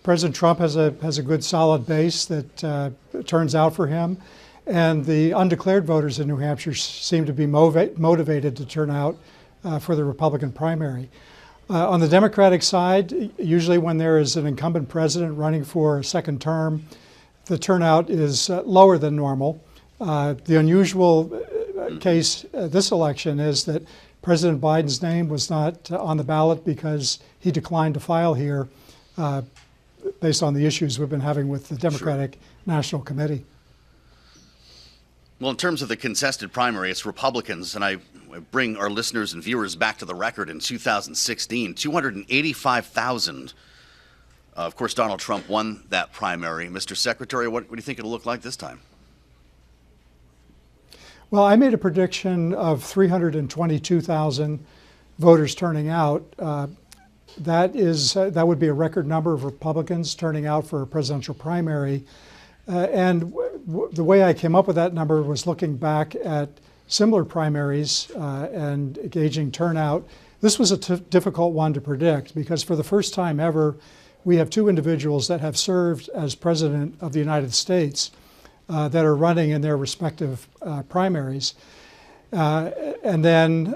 President Trump has a good solid base that turns out for him, and the undeclared voters in New Hampshire seem to be motivated to turn out for the Republican primary. On the Democratic side, usually when there is an incumbent president running for a second term, the turnout is lower than normal. The unusual case this election is that President Biden's name was not on the ballot because he declined to file here based on the issues we've been having with the Democratic National Committee. Well, in terms of the contested primary, it's Republicans, and I bring our listeners and viewers back to the record in 2016, 285,000. Of course, Donald Trump won that primary. Mr. Secretary, what do you think it'll look like this time? Well, I made a prediction of 322,000 voters turning out. That would be a record number of Republicans turning out for a presidential primary. And the way I came up with that number was looking back at similar primaries and gauging turnout. This was a difficult one to predict because for the first time ever, we have two individuals that have served as president of the United States that are running in their respective primaries. And then,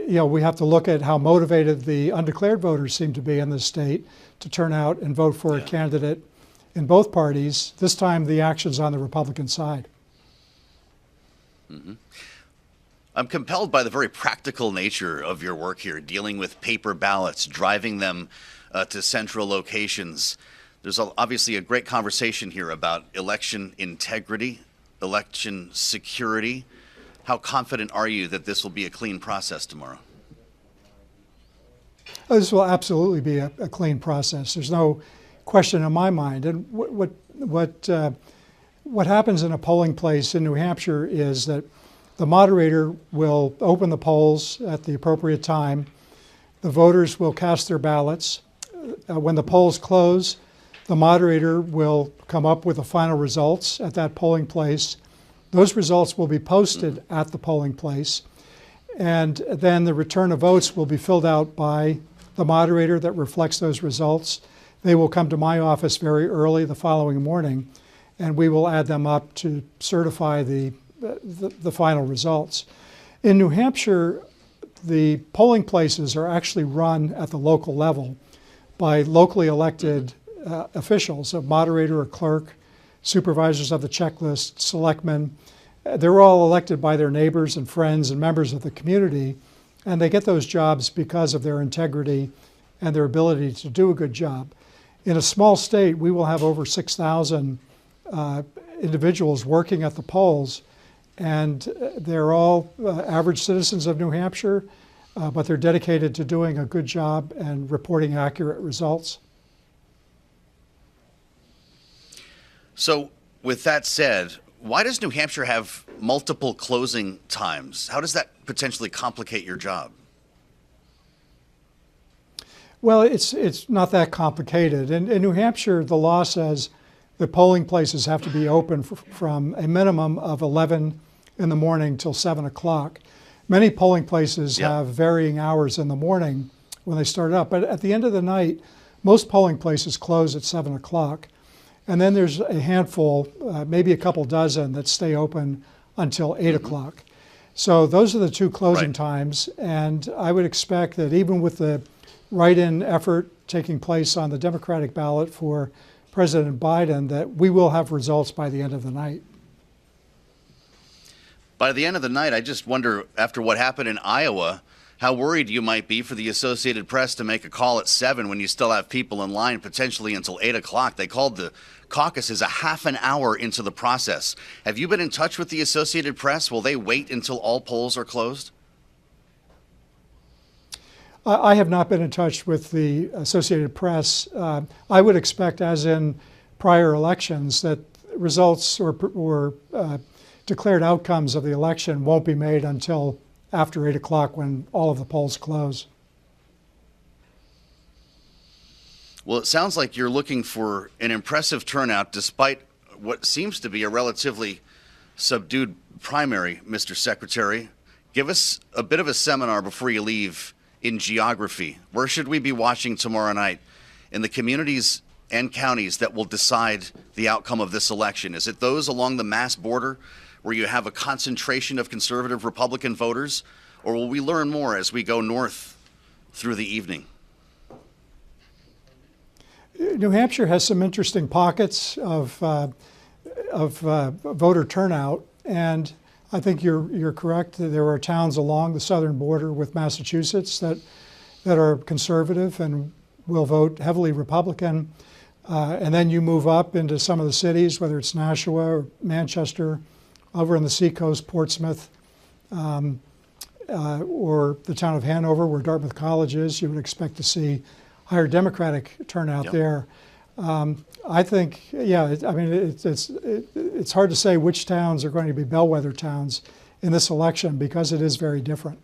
we have to look at how motivated the undeclared voters seem to be in the state to turn out and vote for a candidate in both parties. This time, the action's on the Republican side. Mm-hmm. I'm compelled by the very practical nature of your work here, dealing with paper ballots, driving them to central locations. There's obviously a great conversation here about election integrity, election security. How confident are you that this will be a clean process tomorrow? This will absolutely be a clean process. There's no question in my mind. And what happens in a polling place in New Hampshire is that the moderator will open the polls at the appropriate time. The voters will cast their ballots. When the polls close, the moderator will come up with the final results at that polling place. Those results will be posted at the polling place. And then the return of votes will be filled out by the moderator that reflects those results. They will come to my office very early the following morning, and we will add them up to certify the final results. In New Hampshire, the polling places are actually run at the local level by locally elected officials, a moderator, a clerk, supervisors of the checklist, selectmen. They're all elected by their neighbors and friends and members of the community, and they get those jobs because of their integrity and their ability to do a good job. In a small state, we will have over 6,000 individuals working at the polls, and they're all average citizens of New Hampshire, but they're dedicated to doing a good job and reporting accurate results. So, with that said, why does New Hampshire have multiple closing times? How does that potentially complicate your job? Well, it's not that complicated. In New Hampshire, the law says the polling places have to be open from a minimum of 11 in the morning till 7 o'clock. Many polling places have varying hours in the morning when they start up, but at the end of the night, most polling places close at 7 o'clock. And then there's a handful, maybe a couple dozen, that stay open until 8 o'clock. So those are the two closing times. And I would expect that even with the write-in effort taking place on the Democratic ballot for President Biden, that we will have results by the end of the night. By the end of the night, I just wonder, after what happened in Iowa, how worried you might be for the Associated Press to make a call at 7 when you still have people in line potentially until 8 o'clock. They called the caucuses a half an hour into the process. Have you been in touch with the Associated Press? Will they wait until all polls are closed? I have not been in touch with the Associated Press. I would expect, as in prior elections, that results or declared outcomes of the election won't be made until after 8 o'clock when all of the polls close. Well, it sounds like you're looking for an impressive turnout despite what seems to be a relatively subdued primary, Mr. Secretary. Give us a bit of a seminar before you leave in geography. Where should we be watching tomorrow night in the communities and counties that will decide the outcome of this election? Is it those along the Mass border where you have a concentration of conservative Republican voters, or will we learn more as we go north through the evening? New Hampshire has some interesting pockets of voter turnout, and I think you're correct. There are towns along the southern border with Massachusetts that are conservative and will vote heavily Republican. And then you move up into some of the cities, whether it's Nashua or Manchester, over on the seacoast, Portsmouth, or the town of Hanover, where Dartmouth College is. You would expect to see higher Democratic turnout Yep. there. I think, it's hard to say which towns are going to be bellwether towns in this election because it is very different.